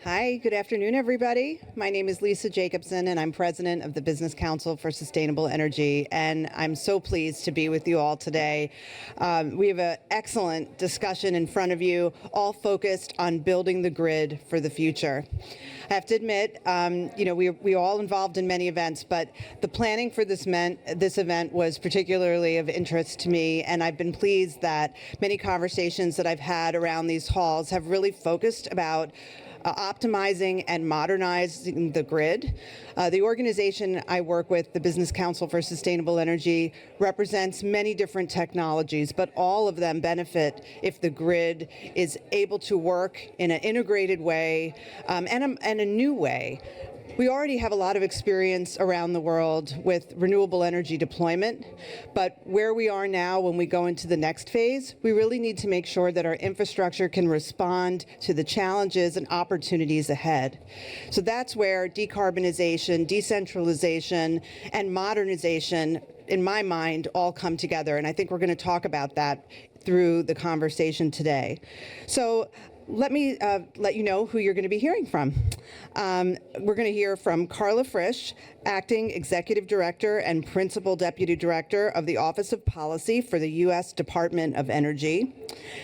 Hi, good afternoon, everybody. My name is Lisa Jacobson, and I'm president of the Business Council for Sustainable Energy, and I'm so pleased to be with you all today. We have an excellent discussion in front of you, all focused on building the grid for the future. I have to admit, we're all involved in many events, but the planning for this event was particularly of interest to me, and I've been pleased that many conversations that I've had around these halls have really focused about optimizing and modernizing the grid. The organization I work with, the Business Council for Sustainable Energy, represents many different technologies, but all of them benefit if the grid is able to work in an integrated way and a new way. We already have a lot of experience around the world with renewable energy deployment, but where we are now when we go into the next phase, we really need to make sure that our infrastructure can respond to the challenges and opportunities ahead. So that's where decarbonization, decentralization, and modernization, in my mind, all come together, and I think we're going to talk about that through the conversation today. So let me let you know who you're going to be hearing from. We're going to hear from Carla Frisch, Acting Executive Director and Principal Deputy Director of the Office of Policy for the U.S. Department of Energy.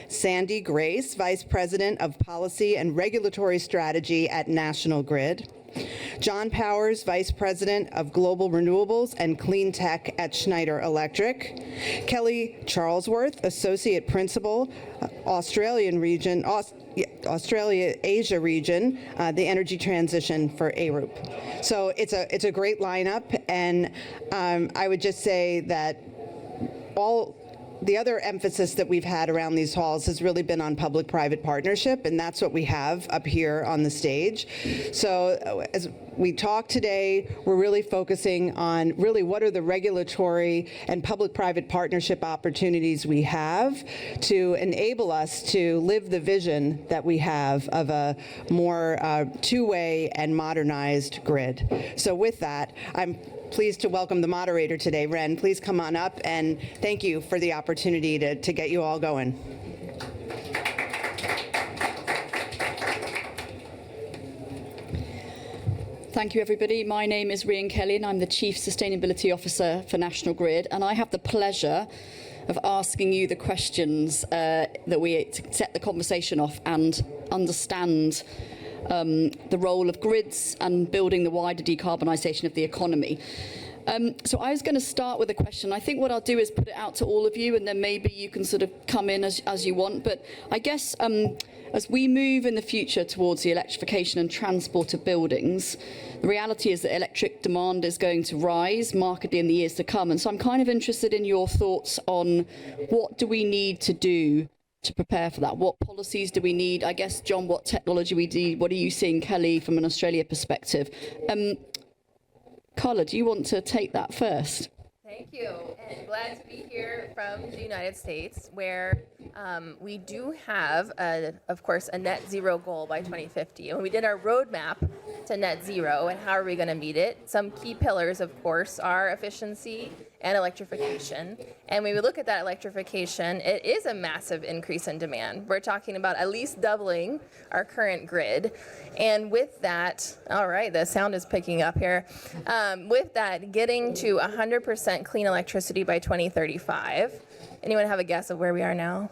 Sandy Grace, Vice President of Policy and Regulatory Strategy at National Grid. John Powers, Vice President of Global Renewables and Clean Tech at Schneider Electric. Kelly Charlesworth, Associate Principal, Australia Asia region, the energy transition for ARUP. So it's a great lineup, and I would just say that the other emphasis that we've had around these halls has really been on public-private partnership, and that's what we have up here on the stage. So as we talk today, we're really focusing on really what are the regulatory and public-private partnership opportunities we have to enable us to live the vision that we have of a more two-way and modernized grid. So with that, I'm pleased to welcome the moderator today. Ren, please come on up, and thank you for the opportunity to get you all going. Thank you, everybody. My name is Rhian Kelly, and I'm the Chief Sustainability Officer for National Grid, and I have the pleasure of asking you the questions that we set the conversation off and understand the role of grids and building the wider decarbonisation of the economy. So I was going to start with a question. I think what I'll do is put it out to all of you, and then maybe you can sort of come in as you want. But I guess as we move in the future towards the electrification and transport of buildings, the reality is that electric demand is going to rise markedly in the years to come. And so I'm kind of interested in your thoughts on what do we need to do to prepare for that? What policies do we need? I guess, John, what technology we need? What are you seeing, Kelly, from an Australia perspective? Carla, do you want to take that first? Thank you, and glad to be here from the United States, where we do have, of course, a net zero goal by 2050. And we did our roadmap to net zero, and how are we going to meet it? Some key pillars, of course, are efficiency and electrification. And when we look at that electrification, it is a massive increase in demand. We're talking about at least doubling our current grid. And with that, all right, the sound is picking up here. With that, getting to 100% clean electricity by 2035. Anyone have a guess of where we are now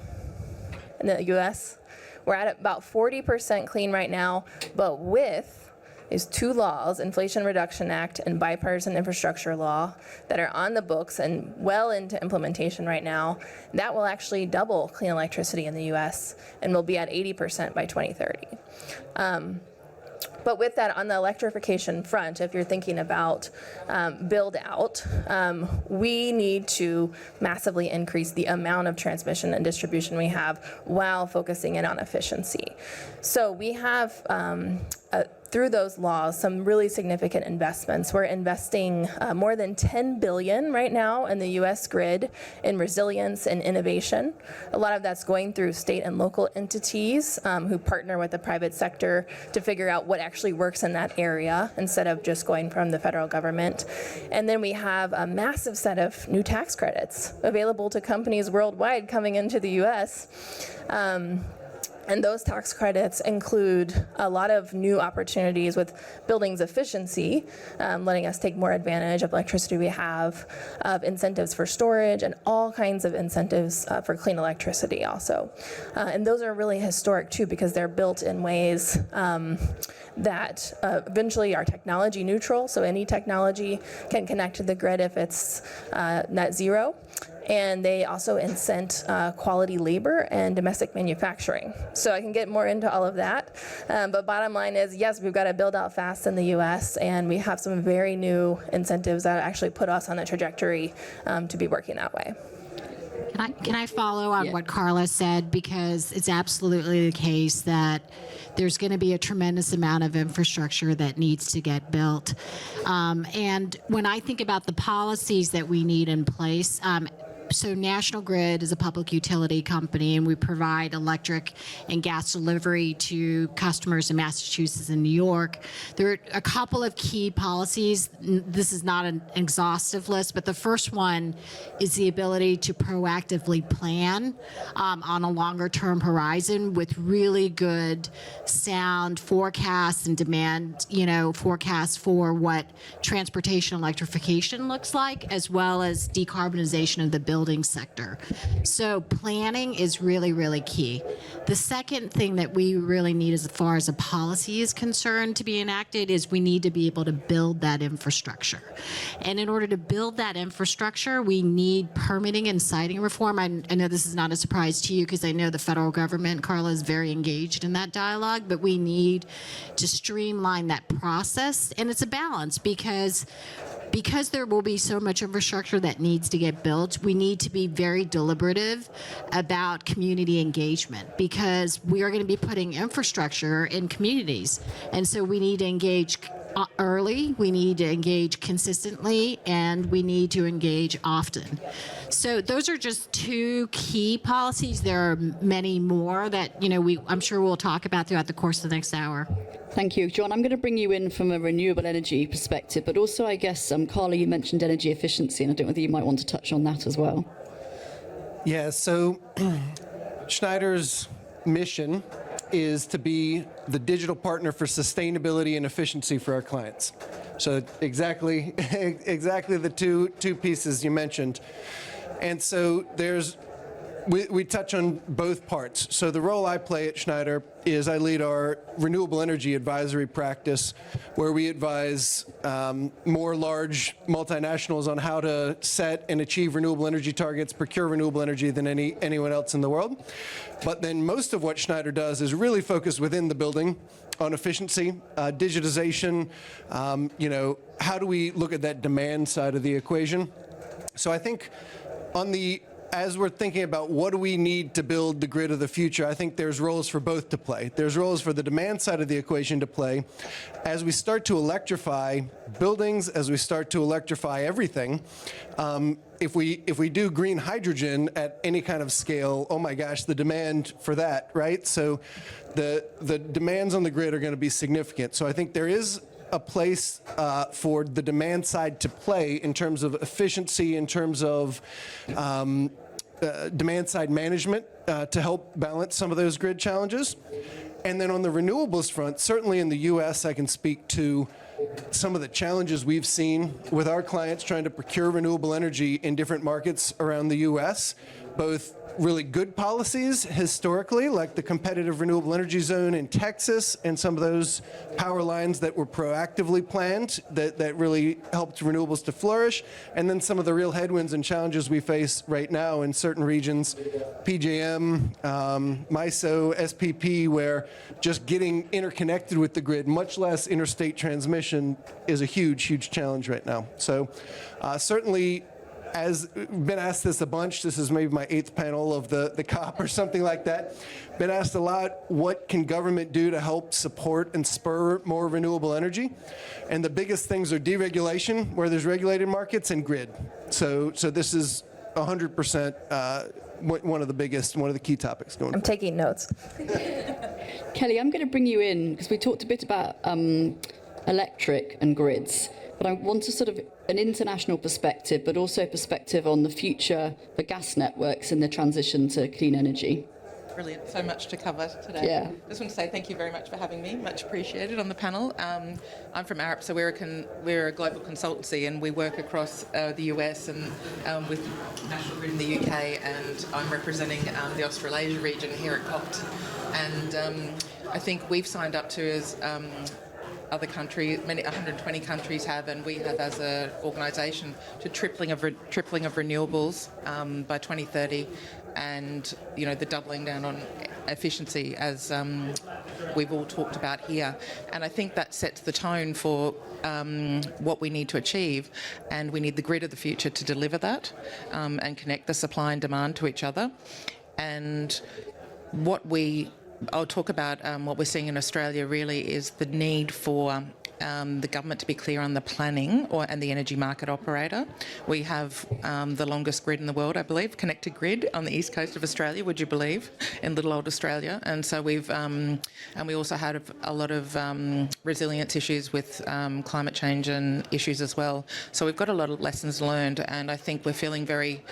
in the US? We're at about 40% clean right now, but with is two laws, Inflation Reduction Act and Bipartisan Infrastructure Law, that are on the books and well into implementation right now. That will actually double clean electricity in the US and will be at 80% by 2030. But with that, on the electrification front, if you're thinking about build out, we need to massively increase the amount of transmission and distribution we have while focusing in on efficiency. So we have through those laws, some really significant investments. We're investing more than $10 billion right now in the U.S. grid in resilience and innovation. A lot of that's going through state and local entities who partner with the private sector to figure out what actually works in that area instead of just going from the federal government. And then we have a massive set of new tax credits available to companies worldwide coming into the U.S. And those tax credits include a lot of new opportunities with buildings efficiency, letting us take more advantage of electricity we have, of incentives for storage, and all kinds of incentives for clean electricity also. And those are really historic too, because they're built in ways that eventually are technology neutral. So any technology can connect to the grid if it's net zero. And they also incent quality labor and domestic manufacturing. So I can get more into all of that. But bottom line is, yes, we've got to build out fast in the US, and we have some very new incentives that actually put us on the trajectory to be working that way. Can I follow on what Carla said? Because it's absolutely the case that there's going to be a tremendous amount of infrastructure that needs to get built. And when I think about the policies that we need in place, so National Grid is a public utility company, and we provide electric and gas delivery to customers in Massachusetts and New York. There are a couple of key policies. This is not an exhaustive list, but the first one is the ability to proactively plan on a longer-term horizon with really good, sound forecasts and demand, forecasts for what transportation electrification looks like, as well as decarbonization of the building sector. So planning is really, really key. The second thing that we really need as far as a policy is concerned to be enacted is we need to be able to build that infrastructure. And in order to build that infrastructure, we need permitting and siting reform. I know this is not a surprise to you because I know the federal government, Carla, is very engaged in that dialogue, but we need to streamline that process. And it's a balance because there will be so much infrastructure that needs to get built, we need to be very deliberative about community engagement because we are going to be putting infrastructure in communities. And so we need to engage early, we need to engage consistently, and we need to engage often. So those are just two key policies. There are many more that, I'm sure we'll talk about throughout the course of the next hour. Thank you. John, I'm going to bring you in from a renewable energy perspective, but also, I guess, Carla, you mentioned energy efficiency, and I don't know whether you might want to touch on that as well. Yeah, so Schneider's mission is to be the digital partner for sustainability and efficiency for our clients. So exactly the two pieces you mentioned. And so we touch on both parts. So the role I play at Schneider is I lead our renewable energy advisory practice, where we advise more large multinationals on how to set and achieve renewable energy targets, procure renewable energy than anyone else in the world. But then most of what Schneider does is really focused within the building on efficiency, digitization, how do we look at that demand side of the equation? So I think as we're thinking about what do we need to build the grid of the future, I think there's roles for both to play. There's roles for the demand side of the equation to play. As we start to electrify buildings, as we start to electrify everything, if we do green hydrogen at any kind of scale, oh my gosh, the demand for that, right? So the demands on the grid are going to be significant. So I think there is a place for the demand side to play in terms of efficiency, in terms of demand side management to help balance some of those grid challenges. And then on the renewables front, certainly in the US, I can speak to some of the challenges we've seen with our clients trying to procure renewable energy in different markets around the US, both really good policies historically, like the competitive renewable energy zone in Texas and some of those power lines that were proactively planned that really helped renewables to flourish, and then some of the real headwinds and challenges we face right now in certain regions, PJM, MISO, SPP, where just getting interconnected with the grid, much less interstate transmission, is a huge, huge challenge right now. So certainly, as been asked this a bunch, this is maybe my 8th panel of the COP or something like that. Been asked a lot, what can government do to help support and spur more renewable energy? And the biggest things are deregulation, where there's regulated markets, and grid. So this is 100% one of the key topics going. I'm taking notes. Kelly, I'm going to bring you in because we talked a bit about electric and grids, but I want to sort of an international perspective, but also a perspective on the future for gas networks and the transition to clean energy. brilliant. So much to cover today. Yeah. Just want to say thank you very much for having me. Much appreciated on the panel. I'm from Arup, so we're a global consultancy, and we work across the US and with National Grid in the UK, and I'm representing the Australasia region here at COPT. And I think we've signed up to as other countries, 120 countries have, and we have as an organisation to tripling of renewables by 2030, and the doubling down on efficiency as we've all talked about here. And I think that sets the tone for what we need to achieve, and we need the grid of the future to deliver that and connect the supply and demand to each other. And I'll talk about what we're seeing in Australia really is the need for the government to be clear on the planning and the energy market operator. We have the longest grid in the world, I believe, connected grid on the east coast of Australia, would you believe, in little old Australia. And so and we also had a lot of resilience issues with climate change and issues as well. So we've got a lot of lessons learned, and I think we're feeling very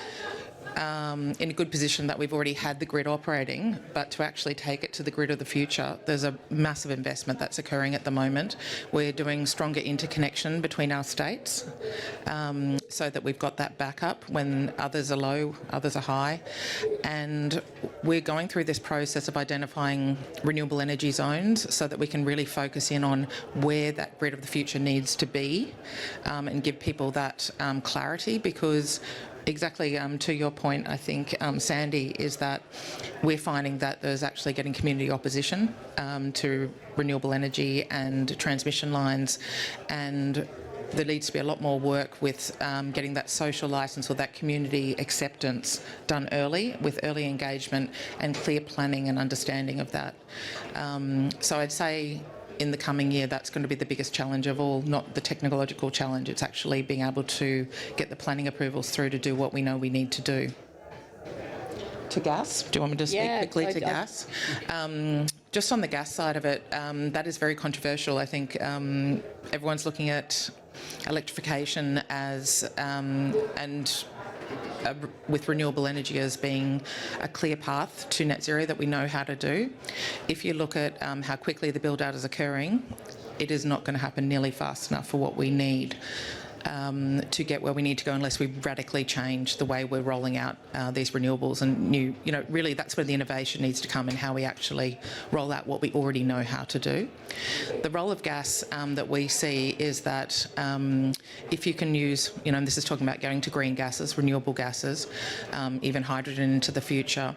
in a good position that we've already had the grid operating, but to actually take it to the grid of the future, there's a massive investment that's occurring at the moment. We're doing stronger interconnection between our states so that we've got that backup when others are low, others are high. And we're going through this process of identifying renewable energy zones so that we can really focus in on where that grid of the future needs to be and give people that clarity, because exactly to your point, I think, Sandy, is that we're finding that there's actually getting community opposition to renewable energy and transmission lines, and there needs to be a lot more work with getting that social licence or that community acceptance done early, with early engagement and clear planning and understanding of that. So I'd say in the coming year, that's going to be the biggest challenge of all, not the technological challenge. It's actually being able to get the planning approvals through to do what we know we need to do. To gas, do you want me to speak quickly to gas? Just on the gas side of it, that is very controversial. I think everyone's looking at electrification as with renewable energy as being a clear path to net zero that we know how to do. If you look at how quickly the build-out is occurring, it is not going to happen nearly fast enough for what we need to get where we need to go unless we radically change the way we're rolling out these renewables and really that's where the innovation needs to come in, how we actually roll out what we already know how to do. The role of gas that we see is that if you can use, this is talking about going to green gases, renewable gases, even hydrogen into the future,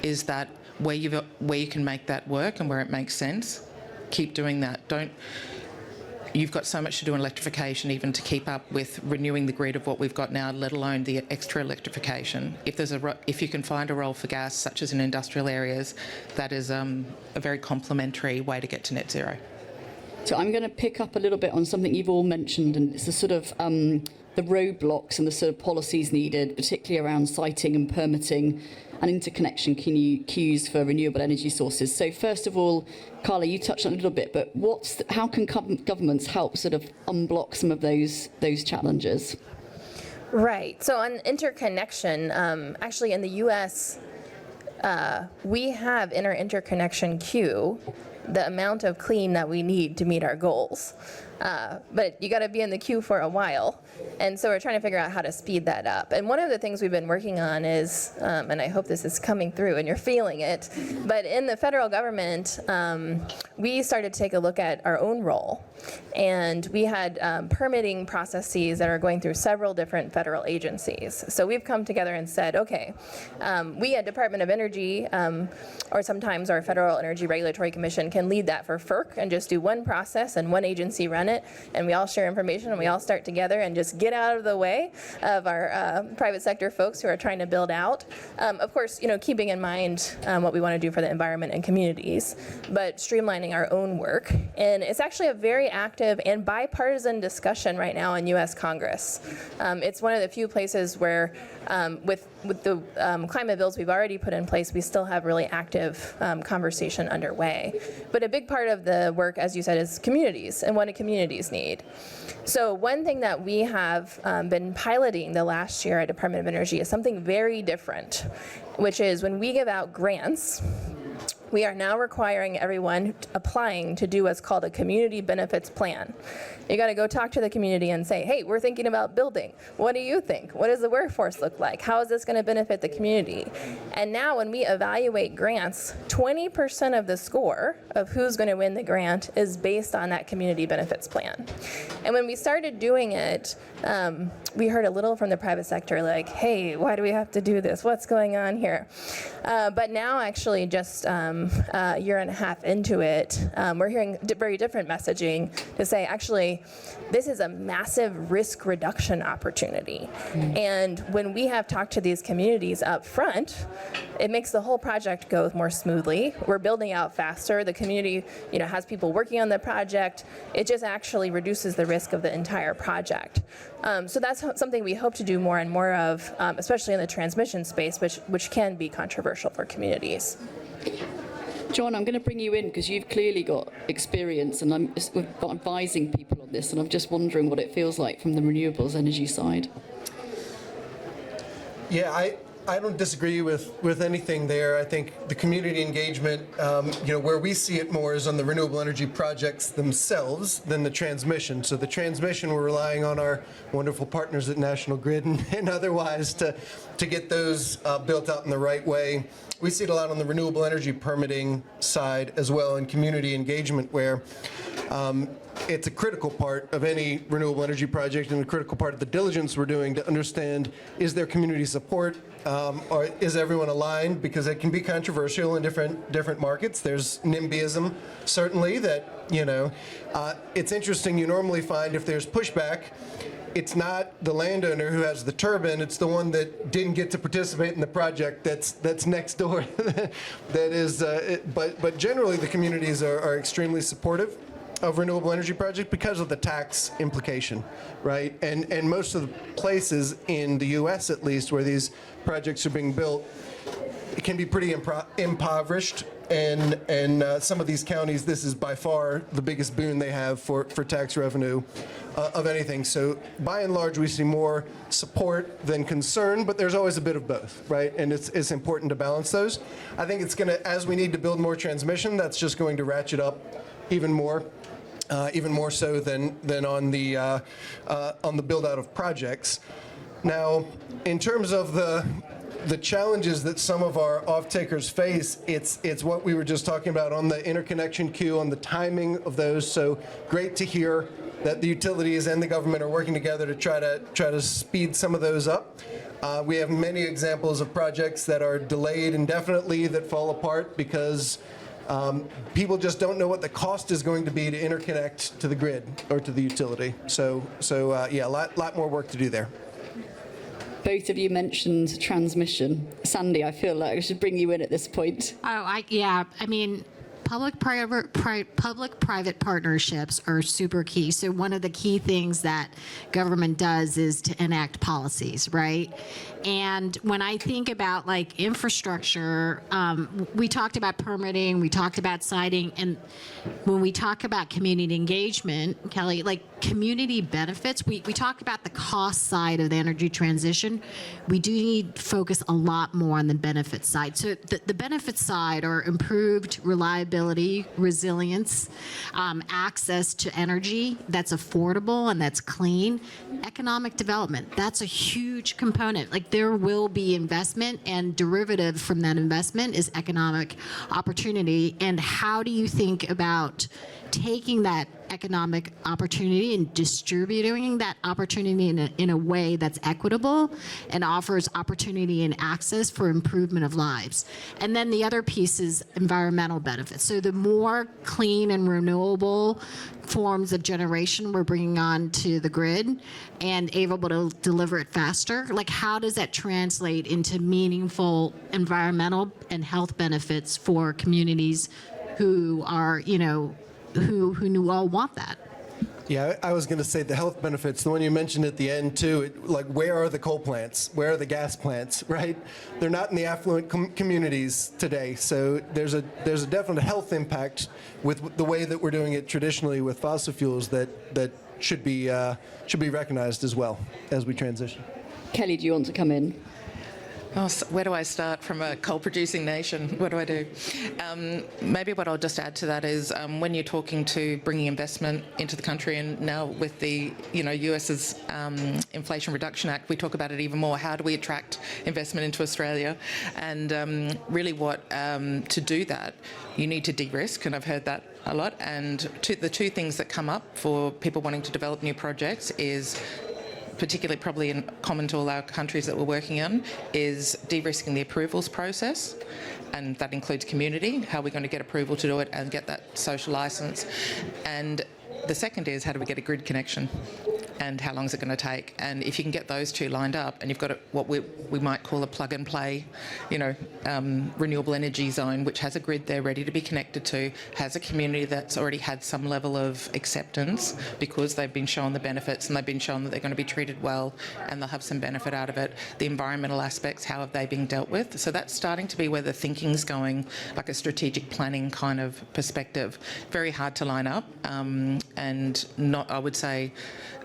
is that where you can make that work and where it makes sense, keep doing that. You've got so much to do in electrification even to keep up with renewing the grid of what we've got now, let alone the extra electrification. If you can find a role for gas, such as in industrial areas, that is a very complementary way to get to net zero. So I'm going to pick up a little bit on something you've all mentioned, and it's the sort of the roadblocks and the sort of policies needed, particularly around siting and permitting and interconnection queues for renewable energy sources. So first of all, Carla, you touched on it a little bit, but how can governments help sort of unblock some of those challenges? Right. So on interconnection, actually in the U.S., we have in our interconnection queue the amount of clean that we need to meet our goals. But you got to be in the queue for a while. And so we're trying to figure out how to speed that up. And one of the things we've been working on is, and I hope this is coming through and you're feeling it, but in the federal government, we started to take a look at our own role. And we had permitting processes that are going through several different federal agencies. So we've come together and said, okay, we at Department of Energy, or sometimes our Federal Energy Regulatory Commission can lead that for FERC and just do one process and one agency run it, and we all share information and we all start together and just get out of the way of our private sector folks who are trying to build out. Of course, keeping in mind what we want to do for the environment and communities, but streamlining our own work. And it's actually a very active and bipartisan discussion right now in U.S. Congress. It's one of the few places where, with the climate bills we've already put in place, we still have really active conversation underway. But a big part of the work, as you said, is communities and what do communities need. So one thing that we have been piloting the last year at Department of Energy is something very different, which is when we give out grants, we are now requiring everyone applying to do what's called a community benefits plan. You got to go talk to the community and say, hey, we're thinking about building. What do you think? What does the workforce look like? How is this going to benefit the community? And now when we evaluate grants, 20% of the score of who's going to win the grant is based on that community benefits plan. And when we started doing it, we heard a little from the private sector like, hey, why do we have to do this? What's going on here? But now actually just a year and a half into it, we're hearing very different messaging to say, actually, this is a massive risk reduction opportunity. And when we have talked to these communities up front, it makes the whole project go more smoothly. We're building out faster. The community, has people working on the project. It just actually reduces the risk of the entire project. So that's something we hope to do more and more of, especially in the transmission space, which can be controversial for communities. John, I'm going to bring you in because you've clearly got experience, and we've got advising people on this, and I'm just wondering what it feels like from the renewables energy side. Yeah, I don't disagree with anything there. I think the community engagement, where we see it more is on the renewable energy projects themselves than the transmission. So the transmission, we're relying on our wonderful partners at National Grid and otherwise to get those built out in the right way. We see it a lot on the renewable energy permitting side as well, and community engagement, where it's a critical part of any renewable energy project and a critical part of the diligence we're doing to understand, is there community support, or is everyone aligned? Because it can be controversial in different markets. There's NIMBYism, certainly, that, it's interesting. You normally find if there's pushback, it's not the landowner who has the turbine, it's the one that didn't get to participate in the project that's next door. That is, but generally the communities are extremely supportive of renewable energy project because of the tax implication, right? And most of the places in the U.S., at least, where these projects are being built, it can be pretty impoverished. And some of these counties, this is by far the biggest boon they have for tax revenue of anything. So by and large, we see more support than concern, but there's always a bit of both, right? And it's important to balance those. I think it's going to, as we need to build more transmission, that's just going to ratchet up even more so than on the build out of projects. Now, in terms of the challenges that some of our off-takers face, it's what we were just talking about on the interconnection queue, on the timing of those. So great to hear that the utilities and the government are working together to try to speed some of those up. We have many examples of projects that are delayed indefinitely, that fall apart because people just don't know what the cost is going to be to interconnect to the grid or to the utility. So yeah, a lot more work to do there. Both of you mentioned transmission. Sandy, I feel like I should bring you in at this point. Public-private partnerships are super key. So one of the key things that government does is to enact policies, right? And when I think about like infrastructure, we talked about permitting, we talked about siting, and when we talk about community engagement, Kelly, like community benefits, we talk about the cost side of the energy transition. We do need to focus a lot more on the benefit side. So the benefit side are improved reliability, resilience, access to energy that's affordable and that's clean, economic development. That's a huge component. Like there will be investment, and derivative from that investment is economic opportunity. And how do you think about taking that economic opportunity and distributing that opportunity in a way that's equitable and offers opportunity and access for improvement of lives? And then the other piece is environmental benefits. So the more clean and renewable forms of generation we're bringing on to the grid and able to deliver it faster, like how does that translate into meaningful environmental and health benefits for communities who are, who all want that? Yeah, I was going to say the health benefits, the one you mentioned at the end too, like where are the coal plants? Where are the gas plants, right? They're not in the affluent communities today. So there's a definite health impact with the way that we're doing it traditionally with fossil fuels that should be recognized as well as we transition. Kelly, do you want to come in? Oh, so where do I start from a coal-producing nation? What do I do? Maybe what I'll just add to that is when you're talking to bringing investment into the country, and now with the US's Inflation Reduction Act, we talk about it even more. How do we attract investment into Australia? And really, to do that, you need to de-risk, and I've heard that a lot. And the two things that come up for people wanting to develop new projects is, particularly probably in common to all our countries that we're working on, is de-risking the approvals process, and that includes community, how we're going to get approval to do it and get that social licence. And the second is, how do we get a grid connection, and how long is it going to take? And if you can get those two lined up, and you've got what we might call a plug and play, renewable energy zone, which has a grid there ready to be connected to, has a community that's already had some level of acceptance because they've been shown the benefits and they've been shown that they're going to be treated well and they'll have some benefit out of it. The environmental aspects, how have they been dealt with? So that's starting to be where the thinking's going, like a strategic planning kind of perspective. Very hard to line up, and not, I would say,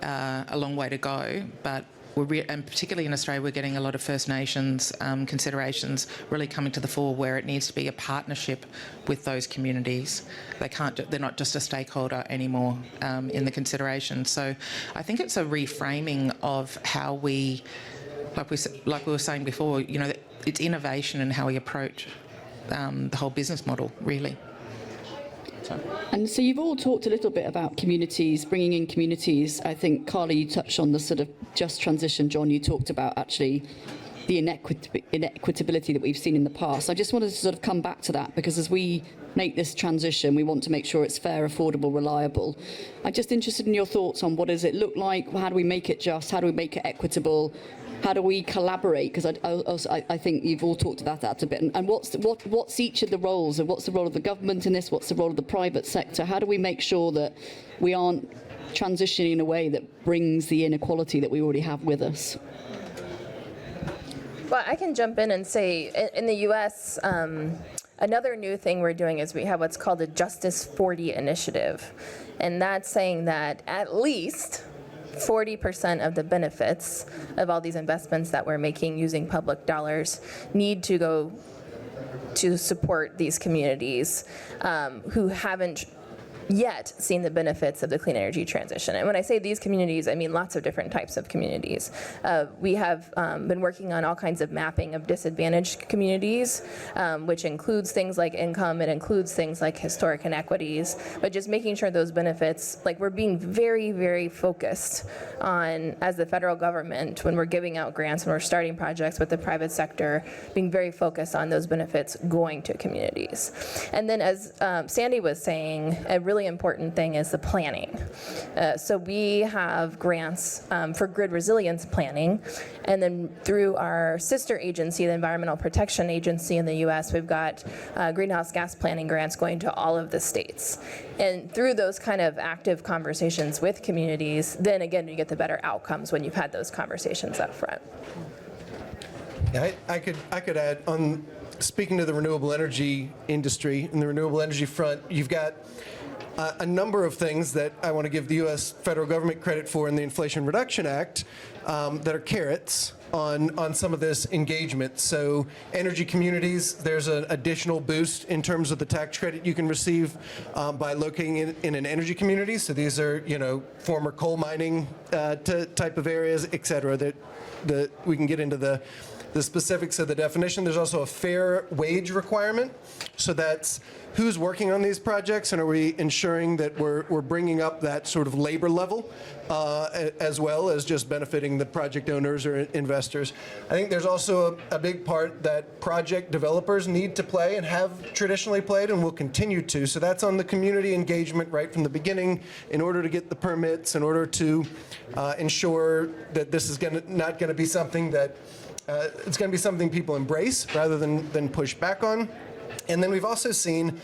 a long way to go, but and particularly in Australia, we're getting a lot of First Nations considerations really coming to the fore, where it needs to be a partnership with those communities. They're not just a stakeholder anymore in the consideration. So I think it's a reframing of how we, like we were saying before, it's innovation in how we approach the whole business model, really. And so you've all talked a little bit about communities, bringing in communities. I think, Carla, you touched on the sort of just transition. John, you talked about actually the inequitability that we've seen in the past. I just wanted to sort of come back to that, because as we make this transition, we want to make sure it's fair, affordable, reliable. I'm just interested in your thoughts on what does it look like? How do we make it just? How do we make it equitable? How do we collaborate? Because I think you've all talked about that a bit. And what's each of the roles? And what's the role of the government in this? What's the role of the private sector? How do we make sure that we aren't transitioning in a way that brings the inequality that we already have with us? Well, I can jump in and say, in the U.S., another new thing we're doing is we have what's called a Justice 40 initiative. And that's saying that at least 40% of the benefits of all these investments that we're making using public dollars need to go to support these communities who haven't yet seen the benefits of the clean energy transition. And when I say these communities, I mean lots of different types of communities. We have been working on all kinds of mapping of disadvantaged communities, which includes things like income, it includes things like historic inequities, but just making sure those benefits, like we're being very, very focused on, as the federal government, when we're giving out grants, when we're starting projects with the private sector, being very focused on those benefits going to communities. And then as Sandy was saying, a really important thing is the planning. So we have grants for grid resilience planning, and then through our sister agency, the Environmental Protection Agency in the US, we've got greenhouse gas planning grants going to all of the states. And through those kind of active conversations with communities, then again, you get the better outcomes when you've had those conversations up front. Yeah, I could add on, speaking to the renewable energy industry and the renewable energy front, you've got a number of things that I want to give the U.S. federal government credit for in the Inflation Reduction Act that are carrots on some of this engagement. So energy communities, there's an additional boost in terms of the tax credit you can receive by locating in an energy community. So these are, former coal mining type of areas, et cetera, that we can get into the specifics of the definition. There's also a fair wage requirement. So that's who's working on these projects, and are we ensuring that we're bringing up that sort of labor level as well as just benefiting the project owners or investors. I think there's also a big part that project developers need to play and have traditionally played and will continue to. So that's on the community engagement right from the beginning in order to get the permits, in order to ensure that this is not going to be something that it's going to be something people embrace rather than push back on. And then we've also seen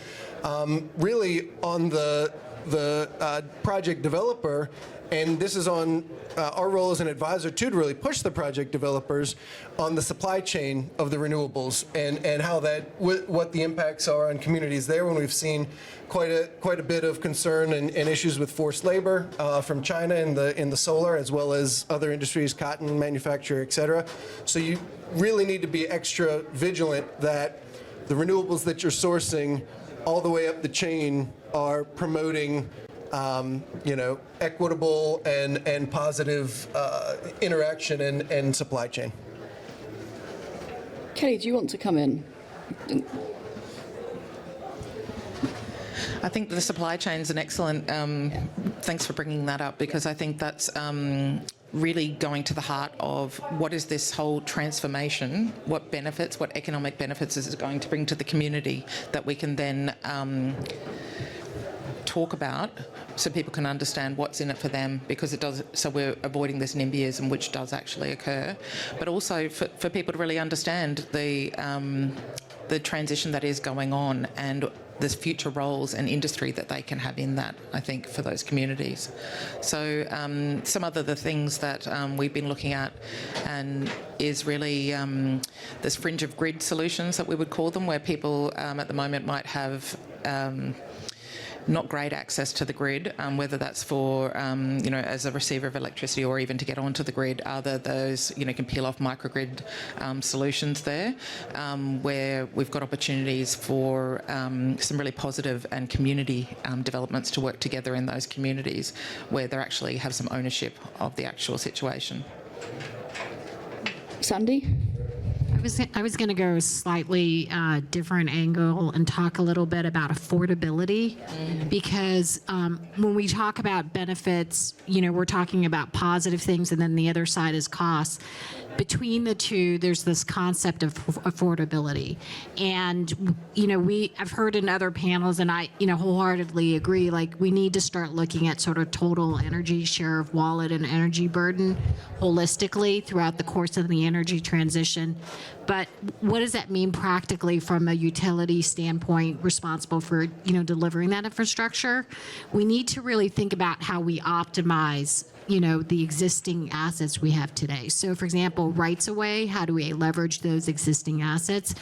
really on the the project developer, and this is on our role as an advisor too, to really push the project developers on the supply chain of the renewables and how what the impacts are on communities there, when we've seen quite a bit of concern and issues with forced labor from China in the solar, as well as other industries, cotton manufacture, et cetera. So you really need to be extra vigilant that the renewables that you're sourcing all the way up the chain are promoting equitable and positive interaction and supply chain. Kelly, do you want to come in? I think the supply chain is an excellent, thanks for bringing that up, because I think that's really going to the heart of what is this whole transformation, what benefits, what economic benefits is it going to bring to the community that we can then talk about, so people can understand what's in it for them, because it does, so we're avoiding this NIMBYism, which does actually occur, but also for people to really understand the transition that is going on and there's future roles and industry that they can have in that, I think, for those communities. So some other the things that we've been looking at and is really this fringe of grid solutions that we would call them, where people at the moment might have not great access to the grid, whether that's for, as a receiver of electricity or even to get onto the grid. Are there those, can peel off microgrid solutions there, where we've got opportunities for some really positive and community developments to work together in those communities where they actually have some ownership of the actual situation. Sandy? I was going to go a slightly different angle and talk a little bit about affordability, because when we talk about benefits, we're talking about positive things, and then the other side is costs. Between the two, there's this concept of affordability, and I've heard in other panels, and I wholeheartedly agree. Like, we need to start looking at sort of total energy share of wallet and energy burden holistically throughout the course of the energy transition. But what does that mean practically from a utility standpoint responsible for delivering that infrastructure? We need to really think about how we optimize the existing assets we have today. So, for example, rights of way, how do we leverage those existing assets?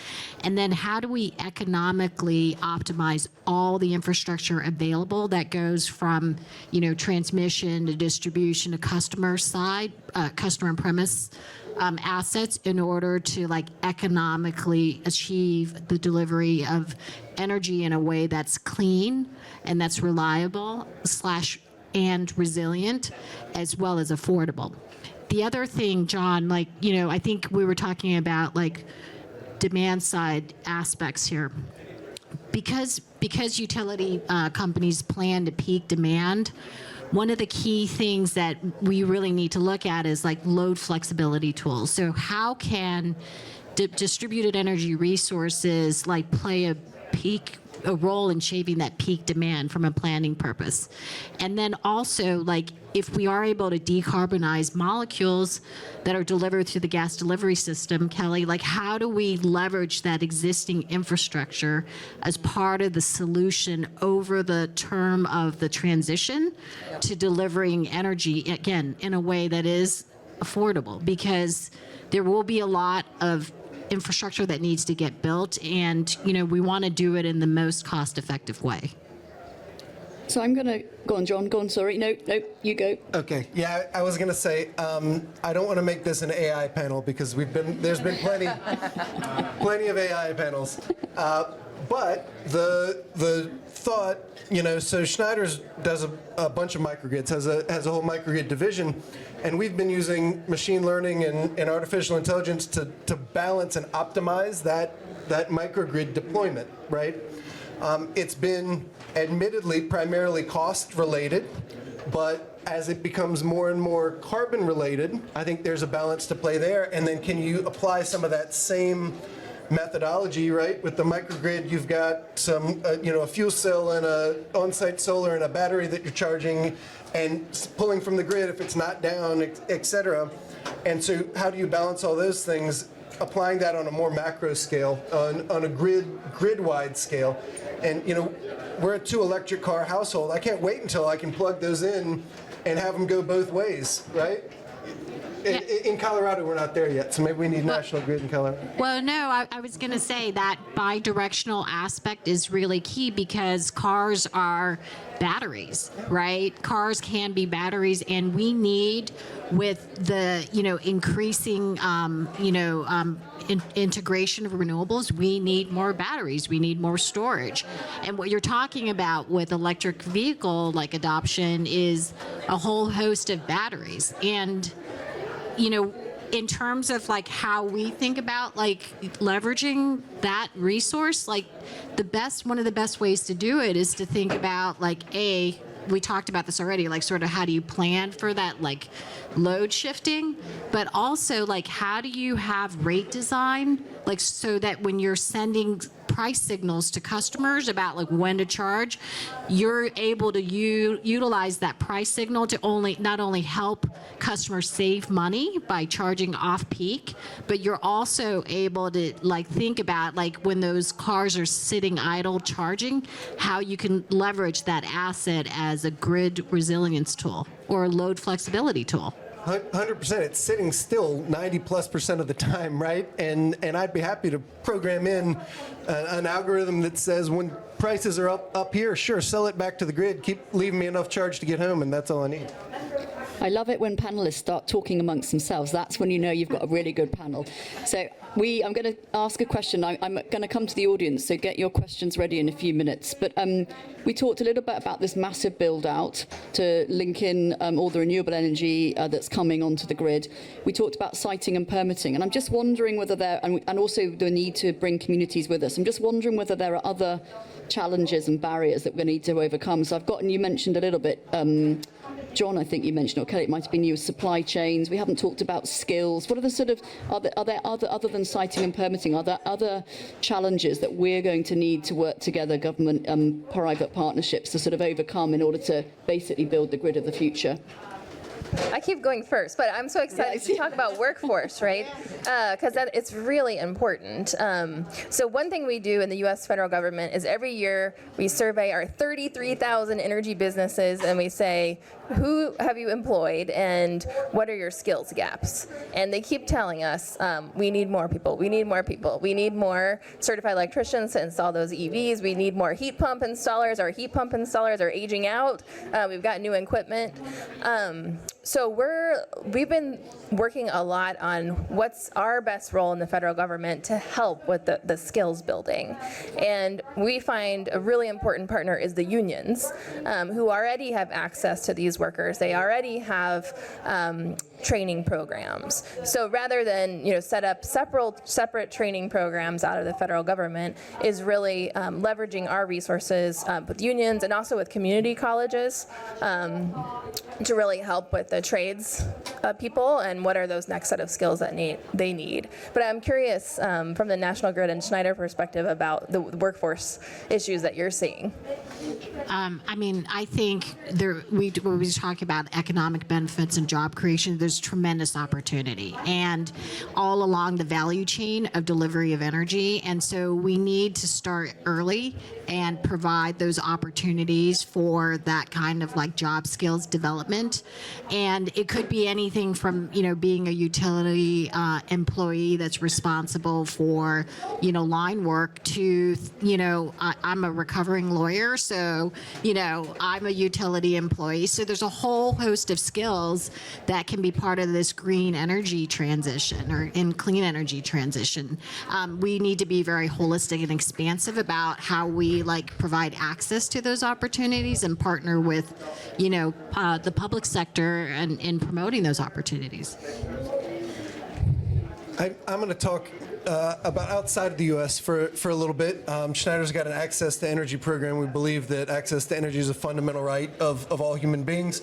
And then how do we economically optimize all the infrastructure available that goes from, transmission to distribution to customer side, customer and premise assets, in order to economically achieve the delivery of energy in a way that's clean and that's reliable and resilient, as well as affordable. The other thing, John, I think we were talking about demand side aspects here. Because utility companies plan to peak demand, one of the key things that we really need to look at is load flexibility tools. So how can distributed energy resources play a role in shaping that peak demand from a planning purpose? And then also, if we are able to decarbonize molecules that are delivered through the gas delivery system, Kelly, how do we leverage that existing infrastructure as part of the solution over the term of the transition to delivering energy, again, in a way that is affordable? Because there will be a lot of infrastructure that needs to get built, and we want to do it in the most cost-effective way. So I'm going to go on, John. Go on. Sorry, no, you go. Okay. Yeah, I was going to say I don't want to make this an AI panel, because there's been plenty of AI panels. But the thought, so Schneider's does a bunch of microgrids, has a whole microgrid division, and we've been using machine learning and artificial intelligence to balance and optimize that microgrid deployment, right? It's been admittedly primarily cost related, but as it becomes more and more carbon related, I think there's a balance to play there. And then can you apply some of that same methodology, right? With the microgrid, you've got some, a fuel cell and a on-site solar and a battery that you're charging and pulling from the grid if it's not down, et cetera. And so how do you balance all those things, applying that on a more macro scale, on a grid-wide scale? And, we're a 2 electric car household. I can't wait until I can plug those in and have them go both ways, right? In Colorado, we're not there yet, so maybe we need National Grid in Colorado. Well, no, I was going to say that bi-directional aspect is really key because cars are batteries, right? Cars can be batteries, and we need, with the increasing integration of renewables, we need more batteries, we need more storage. And what you're talking about with electric vehicle adoption is a whole host of batteries. And in terms of how we think about leveraging that resource, one of the best ways to do it is to think about we talked about this already, sort of how do you plan for that load shifting, but also how do you have rate design so that when you're sending price signals to customers about when to charge, you're able to utilize that price signal to not only help customers save money by charging off peak, but you're also able to think about when those cars are sitting idle charging, how you can leverage that asset as a grid resilience tool or a load flexibility tool. 100%. It's sitting still 90+% of the time, right? And I'd be happy to program in an algorithm that says when prices are up here, sure, sell it back to the grid, keep leaving me enough charge to get home, and that's all I need. I love it when panelists start talking amongst themselves. That's when you know you've got a really good panel. So I'm going to ask a question. I'm going to come to the audience, so get your questions ready in a few minutes. But we talked a little bit about this massive build-out to link in all the renewable energy that's coming onto the grid. We talked about siting and permitting, and I'm just wondering whether and also the need to bring communities with us. I'm just wondering whether there are other challenges and barriers that we're going to need to overcome. So you mentioned a little bit, John, I think you mentioned, or Kelly, it might have been you, supply chains. We haven't talked about skills. What are the sort of, are there other than siting and permitting, are there other challenges that we're going to need to work together, government, private partnerships, to sort of overcome in order to basically build the grid of the future? I keep going first, but I'm so excited to talk about workforce, right? Because it's really important. So one thing we do in the U.S. federal government is every year we survey our 33,000 energy businesses and we say, who have you employed and what are your skills gaps? And they keep telling us, we need more people, we need more people. We need more certified electricians to install those EVs. We need more heat pump installers. Our heat pump installers are aging out. We've got new equipment. So we've been working a lot on what's our best role in the federal government to help with the skills building. And we find a really important partner is the unions, who already have access to these workers. They already have training programs. So rather than set up separate training programs out of the federal government, is really leveraging our resources with unions and also with community colleges to really help with the trades people and what are those next set of skills that they need. But I'm curious from the National Grid and Schneider perspective about the workforce issues that you're seeing. I think when we talk about economic benefits and job creation, there's tremendous opportunity, and all along the value chain of delivery of energy. And so we need to start early and provide those opportunities for that kind of job skills development. And it could be anything from, being a utility employee that's responsible for, line work to, I'm a recovering lawyer, so, I'm a utility employee. So there's a whole host of skills that can be part of this green energy transition or in clean energy transition. We need to be very holistic and expansive about how we provide access to those opportunities and partner with, the public sector in promoting those opportunities. I'm going to talk about outside of the U.S. for a little bit. Schneider's got an access to energy program. We believe that access to energy is a fundamental right of all human beings,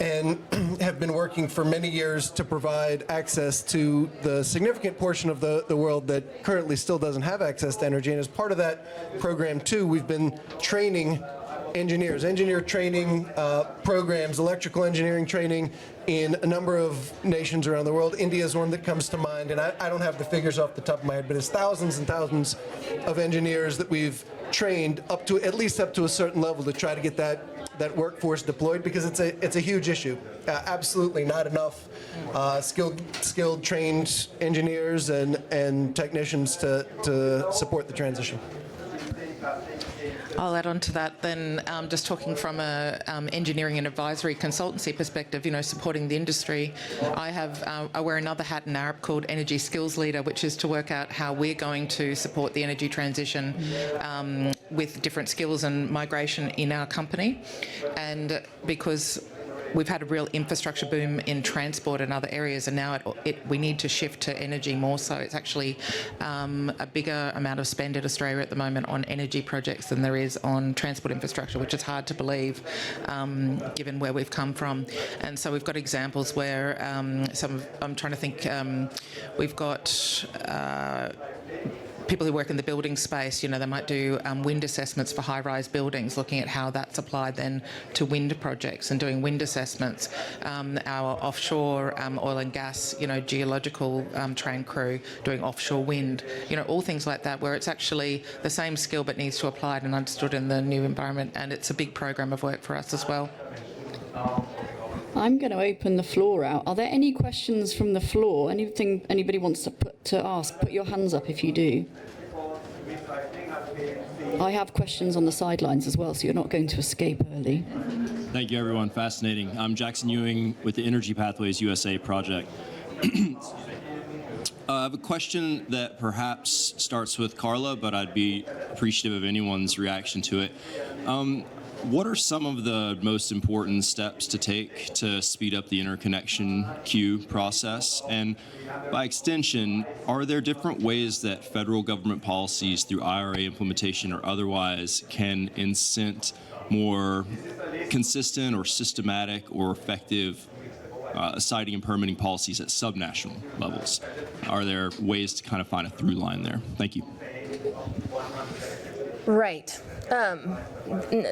and have been working for many years to provide access to the significant portion of the world that currently still doesn't have access to energy. And as part of that program, too, we've been training engineer training programs, electrical engineering training in a number of nations around the world. India is one that comes to mind, and I don't have the figures off the top of my head, but it's thousands and thousands of engineers that we've trained at least up to a certain level to try to get that workforce deployed, because it's a huge issue. Absolutely not enough skilled, trained engineers and technicians to support the transition. I'll add on to that then, just talking from a engineering and advisory consultancy perspective, supporting the industry. I wear another hat in ARP called Energy Skills Leader, which is to work out how we're going to support the energy transition with different skills and migration in our company. And because we've had a real infrastructure boom in transport and other areas, and now we need to shift to energy more so. It's actually a bigger amount of spend in Australia at the moment on energy projects than there is on transport infrastructure, which is hard to believe given where we've come from. And so we've got examples where I'm trying to think, we've got people who work in the building space, they might do wind assessments for high-rise buildings, looking at how that's applied then to wind projects and doing wind assessments. Our offshore oil and gas, geological trained crew doing offshore wind, all things like that, where it's actually the same skill but needs to apply it and understood in the new environment. And it's a big program of work for us as well. I'm going to open the floor out. Are there any questions from the floor? Anything anybody wants to ask? Put your hands up if you do. I have questions on the sidelines as well, so you're not going to escape early. Thank you, everyone. Fascinating. I'm Jackson Ewing with the Energy Pathways USA project. I have a question that perhaps starts with Carla, but I'd be appreciative of anyone's reaction to it. What are some of the most important steps to take to speed up the interconnection queue process? And by extension, are there different ways that federal government policies through IRA implementation or otherwise can incent more consistent or systematic or effective siting and permitting policies at subnational levels? Are there ways to kind of find a through line there? Thank you. Right.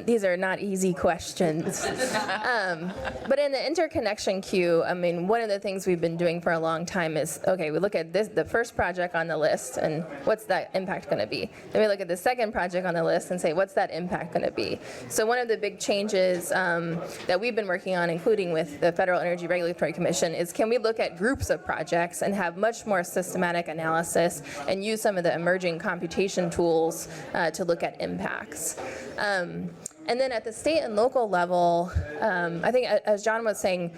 These are not easy questions. But in the interconnection queue, one of the things we've been doing for a long time is, okay, we look at the first project on the list and what's that impact going to be? Then we look at the second project on the list and say, what's that impact going to be? So one of the big changes that we've been working on, including with the Federal Energy Regulatory Commission, is can we look at groups of projects and have much more systematic analysis and use some of the emerging computation tools to look at impacts. And then at the state and local level, I think as John was saying,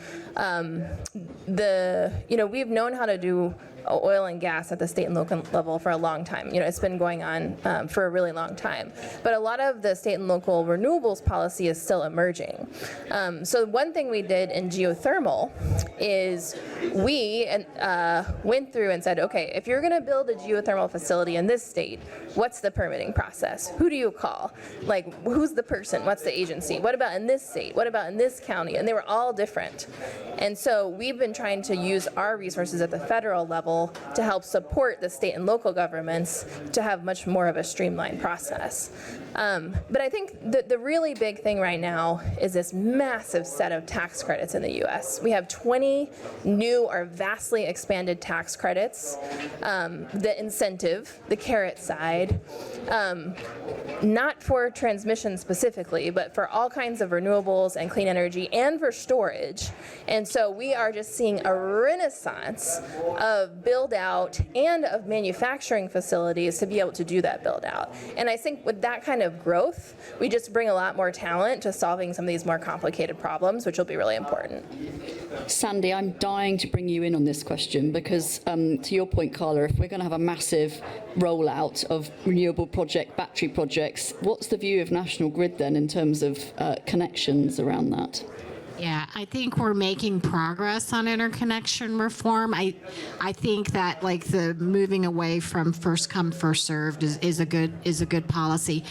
we've known how to do oil and gas at the state and local level for a long time. It's been going on for a really long time. But a lot of the state and local renewables policy is still emerging. So one thing we did in geothermal is we went through and said, okay, if you're going to build a geothermal facility in this state, what's the permitting process? Who do you call? Like, who's the person? What's the agency? What about in this state? What about in this county? And they were all different. And so we've been trying to use our resources at the federal level to help support the state and local governments to have much more of a streamlined process. But I think the really big thing right now is this massive set of tax credits in the U.S. We have 20 new or vastly expanded tax credits. The incentive, the carrot side, not for transmission specifically, but for all kinds of renewables and clean energy and for storage. And so we are just seeing a renaissance of build out and of manufacturing facilities to be able to do that build out. And I think with that kind of growth, we just bring a lot more talent to solving some of these more complicated problems, which will be really important. Sandy, I'm dying to bring you in on this question because, to your point, Carla, if we're going to have a massive rollout of renewable battery projects, what's the view of National Grid then in terms of connections around that? Yeah, I think we're making progress on interconnection reform. I think that like the moving away from first come first served is a good policy.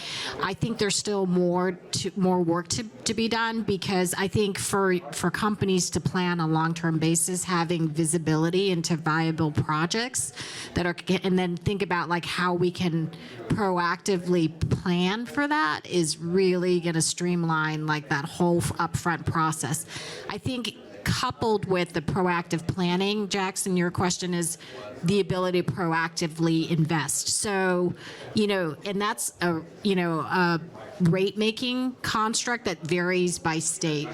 I think there's still more work to be done because I think for companies to plan on a long-term basis, having visibility into viable projects that are, and then think about like how we can proactively plan for that is really going to streamline like that whole upfront process. I think coupled with the proactive planning, Jackson, your question is the ability to proactively invest. So, and that's a rate-making construct that varies by state,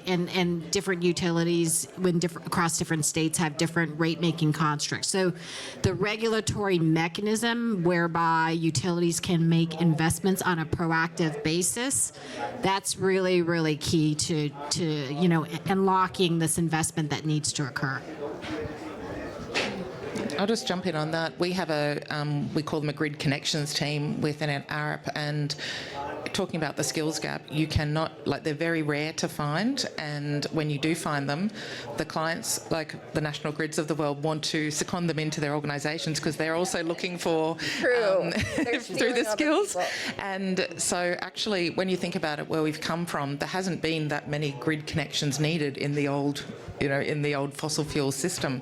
and different utilities across different states have different rate-making constructs. So the regulatory mechanism whereby utilities can make investments on a proactive basis, that's really, really key to unlocking this investment that needs to occur. I'll just jump in on that. We have we call them a grid connections team within an ARP, and talking about the skills gap, you cannot, they're very rare to find, and when you do find them, the clients, like the national grids of the world, want to second them into their organisations because they're also looking for through the skills. And so actually, when you think about it, where we've come from, there hasn't been that many grid connections needed in the old fossil fuel system,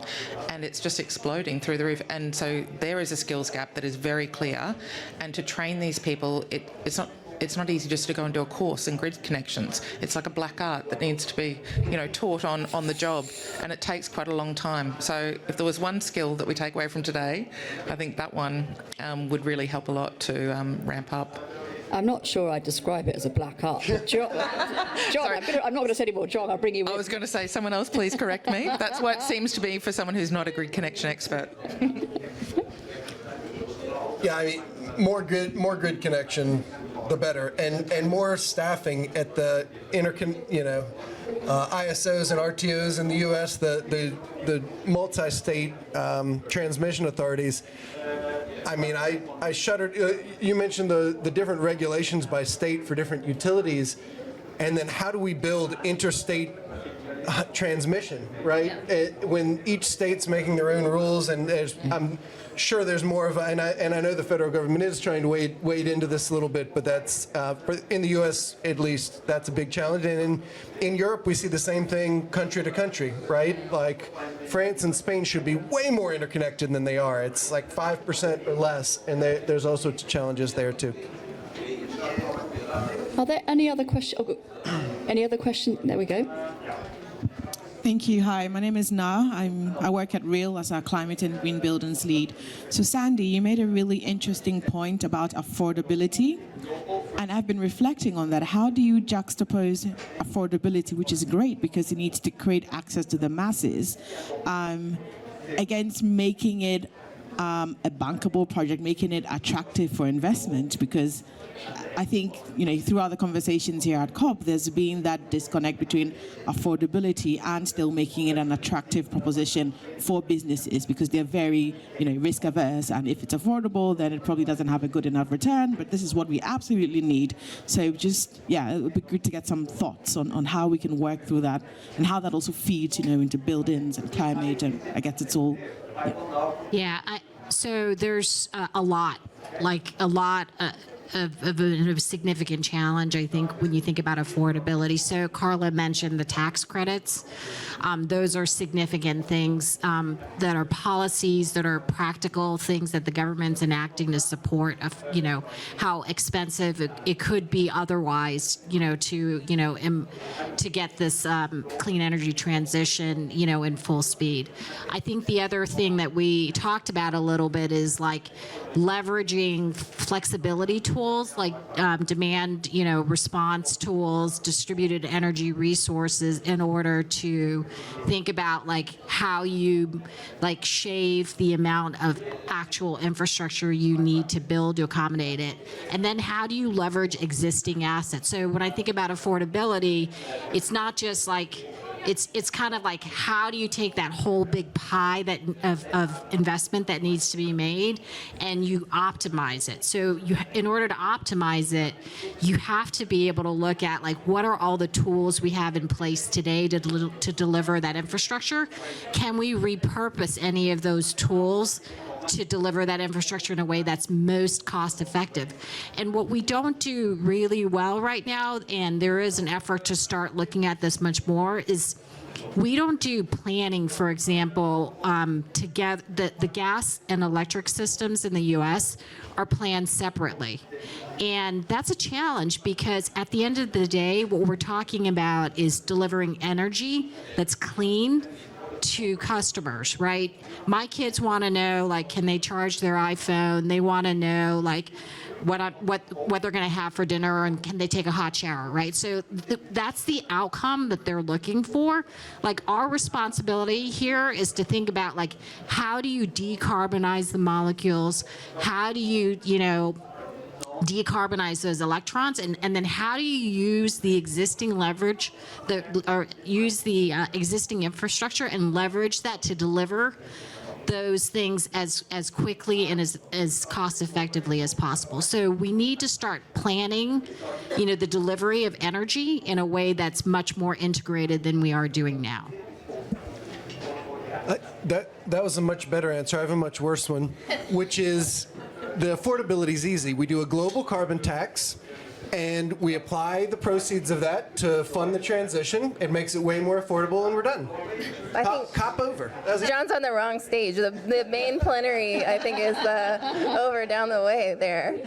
and it's just exploding through the roof. And so there is a skills gap that is very clear, and to train these people, it's not easy just to go and do a course in grid connections. It's like a black art that needs to be, taught on the job, and it takes quite a long time. So if there was one skill that we take away from today, I think that one would really help a lot to ramp up. I'm not sure I'd describe it as a black art. John, I'm not going to say anymore. John, I'll bring you in. I was going to say, someone else please correct me. That's what it seems to be for someone who's not a grid connection expert. Yeah, I mean, more grid connection, the better, and more staffing at the ISOs and RTOs in the U.S., the multi-state transmission authorities. I mean, I shuddered. You mentioned the different regulations by state for different utilities, and then how do we build interstate transmission, right? When each state's making their own rules, and I'm sure there's more of and I know the federal government is trying to wade into this a little bit, but that's in the U.S. at least, that's a big challenge. And in Europe, we see the same thing country to country, right? Like France and Spain should be way more interconnected than they are. It's like 5% or less, and there's all sorts of challenges there too. Are there any other questions? Any other questions? There we go. Thank you. Hi, my name is Na. I work at REAL as our climate and green buildings lead. So Sandy, you made a really interesting point about affordability, and I've been reflecting on that. How do you juxtapose affordability, which is great because it needs to create access to the masses, against making it a bankable project, making it attractive for investment? Because I think, throughout the conversations here at COP, there's been that disconnect between affordability and still making it an attractive proposition for businesses, because they're very, risk averse. And if it's affordable, then it probably doesn't have a good enough return. But this is what we absolutely need. So it would be good to get some thoughts on how we can work through that, and how that also feeds, into buildings and climate. And I guess it's all. So there's a lot of a significant challenge, I think, when you think about affordability. So Carla mentioned the tax credits. Those are significant things that are policies, that are practical things that the government's enacting to support, how expensive it could be otherwise, to get this clean energy transition, in full speed. I think the other thing that we talked about a little bit is leveraging flexibility tools like demand, response tools, distributed energy resources, in order to think about how you shave the amount of actual infrastructure you need to build to accommodate it. And then how do you leverage existing assets? So when I think about affordability, it's not just it's kind of like, how do you take that whole big pie of investment that needs to be made, and you optimize it. So in order to optimize it, you have to be able to look at what are all the tools we have in place today to deliver that infrastructure? Can we repurpose any of those tools to deliver that infrastructure in a way that's most cost effective. And what we don't do really well right now, and there is an effort to start looking at this much more, is we don't do planning, for example, together. The gas and electric systems in the U.S. are planned separately. And that's a challenge because at the end of the day, what we're talking about is delivering energy that's clean to customers, right? My kids want to know, like, can they charge their iPhone? They want to know, like, what they're going to have for dinner, and can they take a hot shower, right? So that's the outcome that they're looking for. Like, our responsibility here is to think about, like, how do you decarbonize the molecules? How do you, decarbonize those electrons, and then how do you use the existing leverage, use the existing infrastructure and leverage that to deliver those things as quickly and as cost effectively as possible. So we need to start planning, the delivery of energy in a way that's much more integrated than we are doing now. That was a much better answer. I have a much worse one, which is the affordability is easy. We do a global carbon tax, and we apply the proceeds of that to fund the transition. It makes it way more affordable, and we're done. I think Cop over. John's on the wrong stage. The main plenary, I think, is over down the way there.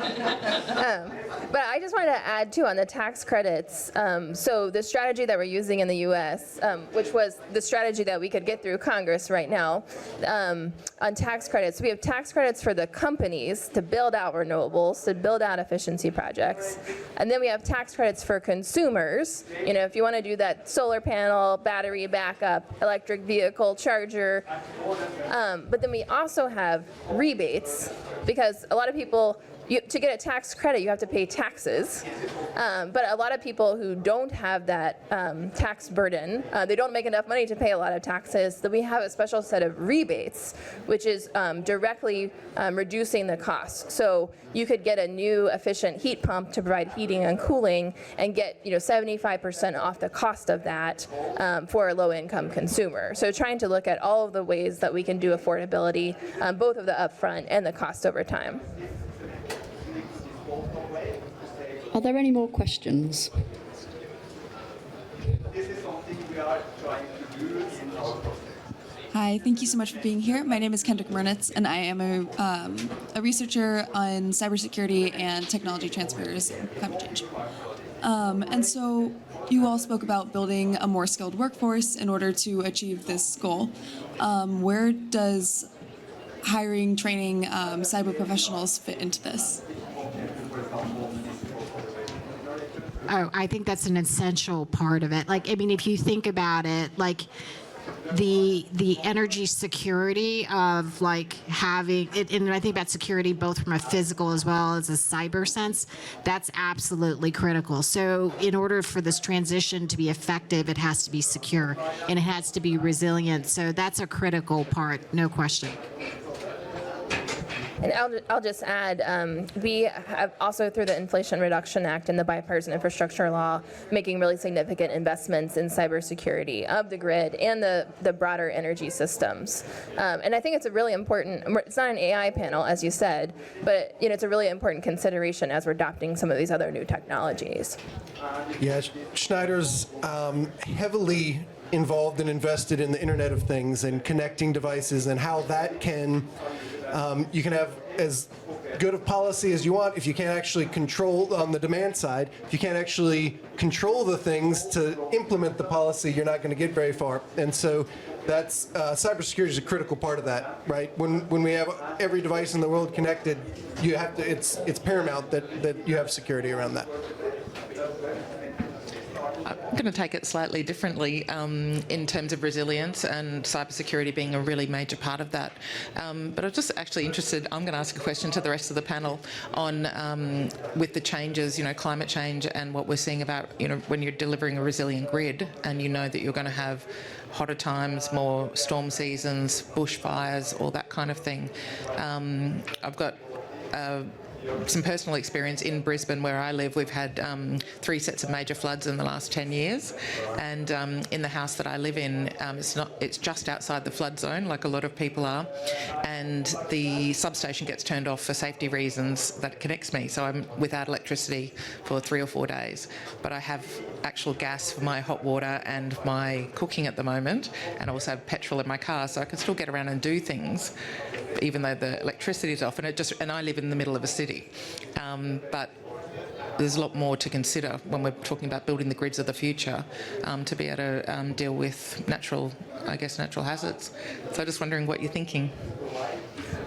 But I just wanted to add, too, on the tax credits. So the strategy that we're using in the U.S., which was the strategy that we could get through Congress right now, on tax credits, we have tax credits for the companies to build out renewables, to build out efficiency projects. And then we have tax credits for consumers. If you want to do that solar panel, battery backup, electric vehicle charger. But then we also have rebates, because a lot of people, to get a tax credit, you have to pay taxes. But a lot of people who don't have that tax burden, they don't make enough money to pay a lot of taxes, then we have a special set of rebates, which is directly reducing the cost. So you could get a new efficient heat pump to provide heating and cooling and get 75% off the cost of that for a low-income consumer. So trying to look at all of the ways that we can do affordability, both of the upfront and the cost over time. Are there any more questions? Hi, thank you so much for being here. My name is Kendrick Murnitz, and I am a researcher on cybersecurity and technology transfers and climate change. And so you all spoke about building a more skilled workforce in order to achieve this goal. Where does hiring, training cyber professionals fit into this? Oh, I think that's an essential part of it. If you think about it, the energy security of having it, and I think about security both from a physical as well as a cyber sense, that's absolutely critical. So in order for this transition to be effective, it has to be secure and it has to be resilient. So that's a critical part, no question. And I'll just add, we have also, through the Inflation Reduction Act and the Bipartisan Infrastructure Law, making really significant investments in cybersecurity of the grid and the broader energy systems. And I think it's a really important, it's not an AI panel, as you said, but it's a really important consideration as we're adopting some of these other new technologies. Yeah, Schneider's heavily involved and invested in the Internet of Things and connecting devices and how that can, you can have as good a policy as you want if you can't actually control on the demand side. If you can't actually control the things to implement the policy, you're not going to get very far. And so that's cybersecurity is a critical part of that, right? When we have every device in the world connected, you have to. It's paramount that you have security around that. I'm going to take it slightly differently in terms of resilience and cybersecurity being a really major part of that. But I'm just actually interested, I'm going to ask a question to the rest of the panel on with the changes, climate change and what we're seeing about, when you're delivering a resilient grid and you know that you're going to have hotter times, more storm seasons, bushfires, all that kind of thing. I've got some personal experience in Brisbane, where I live. We've had 3 sets of major floods in the last 10 years, and in the house that I live in, it's just outside the flood zone, like a lot of people are, and the substation gets turned off for safety reasons that connects me, so I'm without electricity for 3 or 4 days. But I have actual gas for my hot water and my cooking at the moment, and also have petrol in my car, so I can still get around and do things, even though the electricity is off. And I live in the middle of a city, but there's a lot more to consider when we're talking about building the grids of the future, to be able to deal with natural hazards. So just wondering what you're thinking.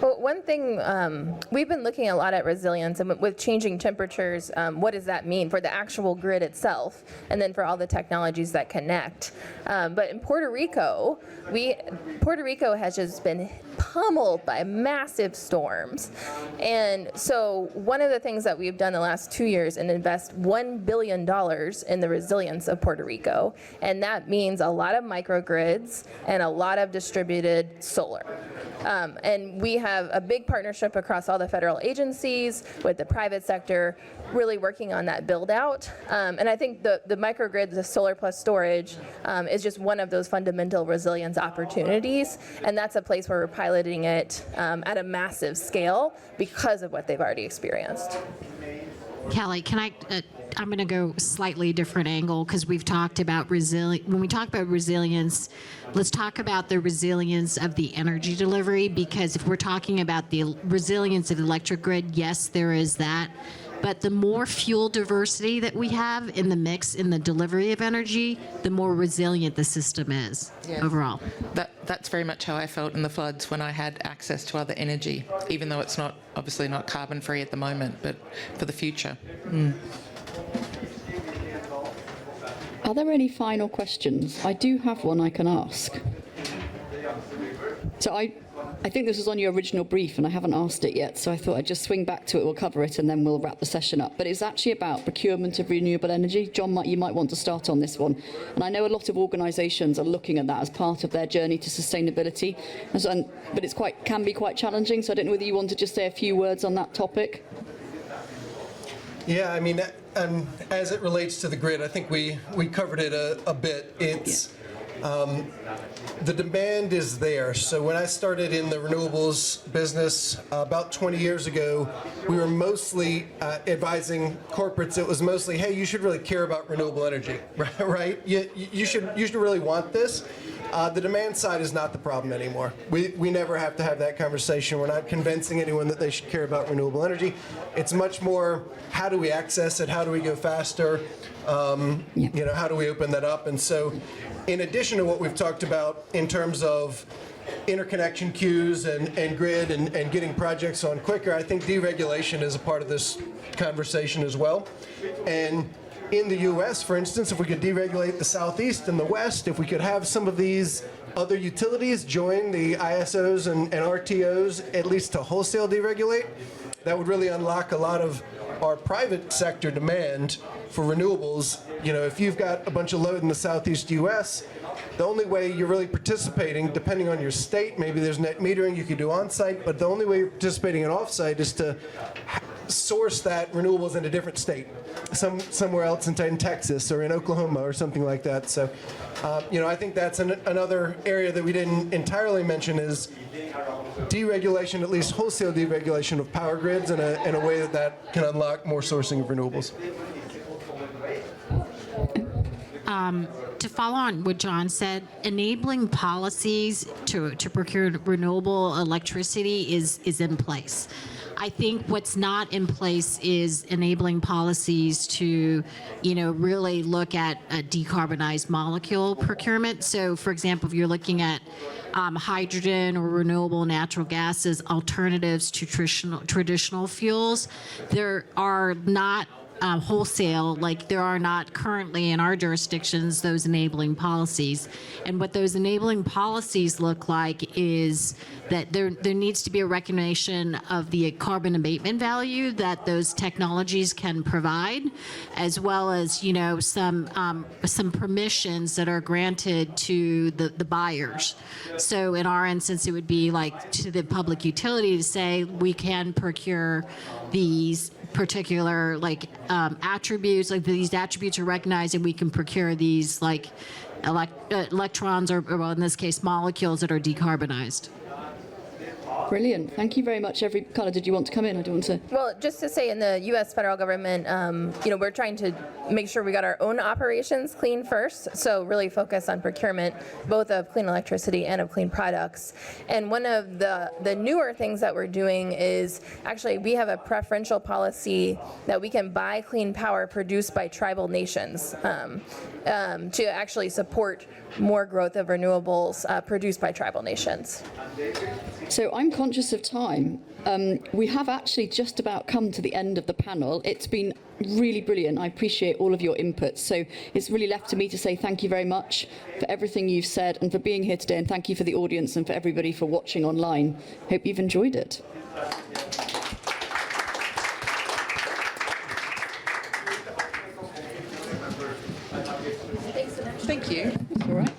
Well, one thing, we've been looking a lot at resilience, and with changing temperatures, what does that mean for the actual grid itself, and then for all the technologies that connect. But in Puerto Rico has just been pummeled by massive storms. And so one of the things that we've done the last 2 years is invest $1 billion in the resilience of Puerto Rico. And that means a lot of microgrids and a lot of distributed solar. And we have a big partnership across all the federal agencies with the private sector, really working on that build out. And I think the microgrids, the solar plus storage, is just one of those fundamental resilience opportunities. And that's a place where we're piloting it at a massive scale because of what they've already experienced. Kelly, can I'm going to go slightly different angle because we've talked about when we talk about resilience, let's talk about the resilience of the energy delivery, because if we're talking about the resilience of the electric grid, yes, there is that. But the more fuel diversity that we have in the mix in the delivery of energy, the more resilient the system is overall. That's very much how I felt in the floods when I had access to other energy, even though it's obviously not carbon free at the moment, but for the future. Are there any final questions? I do have one I can ask. So I think this was on your original brief and I haven't asked it yet, so I thought I'd just swing back to it, we'll cover it and then we'll wrap the session up. But it's actually about procurement of renewable energy. John, you might want to start on this one. And I know a lot of organisations are looking at that as part of their journey to sustainability, but it can be quite challenging, so I don't know whether you want to just say a few words on that topic. Yeah, I mean, as it relates to the grid, I think we covered it a bit. It's the demand is there. So when I started in the renewables business about 20 years ago, we were mostly advising corporates. It was mostly, hey, you should really care about renewable energy, right? You should really want this. The demand side is not the problem anymore. We never have to have that conversation. We're not convincing anyone that they should care about renewable energy. It's much more, how do we access it? How do we go faster? How do we open that up? And so, in addition to what we've talked about in terms of interconnection queues and grid and getting projects on quicker, I think deregulation is a part of this conversation as well. And in the U.S., for instance, if we could deregulate the Southeast and the West, if we could have some of these other utilities join the ISOs and RTOs, at least to wholesale deregulate, that would really unlock a lot of our private sector demand for renewables. If you've got a bunch of load in the Southeast U.S., the only way you're really participating, depending on your state, maybe there's net metering you could do on-site, but the only way you're participating in off-site is to source that renewables in a different state, somewhere else in Texas or in Oklahoma or something like that. So, I think that's another area that we didn't entirely mention is deregulation, at least wholesale deregulation of power grids in a way that can unlock more sourcing of renewables. To follow on what John said, enabling policies to procure renewable electricity is in place. I think what's not in place is enabling policies to, really look at a decarbonized molecule procurement. So, for example, if you're looking at hydrogen or renewable natural gas as alternatives to traditional fuels, there are not wholesale, like there are not currently in our jurisdictions, those enabling policies. And what those enabling policies look like is that there needs to be a recognition of the carbon abatement value that those technologies can provide, as well as, you know, some permissions that are granted to the buyers. So in our instance, it would be like to the public utility to say we can procure these particular attributes, like these attributes are recognized and we can procure these like electrons or well, in this case molecules that are decarbonized. Brilliant. Thank you very much. Carla, did you want to come in? I don't want to. Well, just to say, in the U.S. federal government, we're trying to make sure we got our own operations clean first. So really focus on procurement, both of clean electricity and of clean products. And one of the newer things that we're doing is actually we have a preferential policy that we can buy clean power produced by tribal nations to actually support more growth of renewables produced by tribal nations. So I'm conscious of time. We have actually just about come to the end of the panel. It's been really brilliant. I appreciate all of your input. So it's really left to me to say thank you very much for everything you've said and for being here today. And thank you for the audience and for everybody for watching online. Hope you've enjoyed it. Thank you. All right.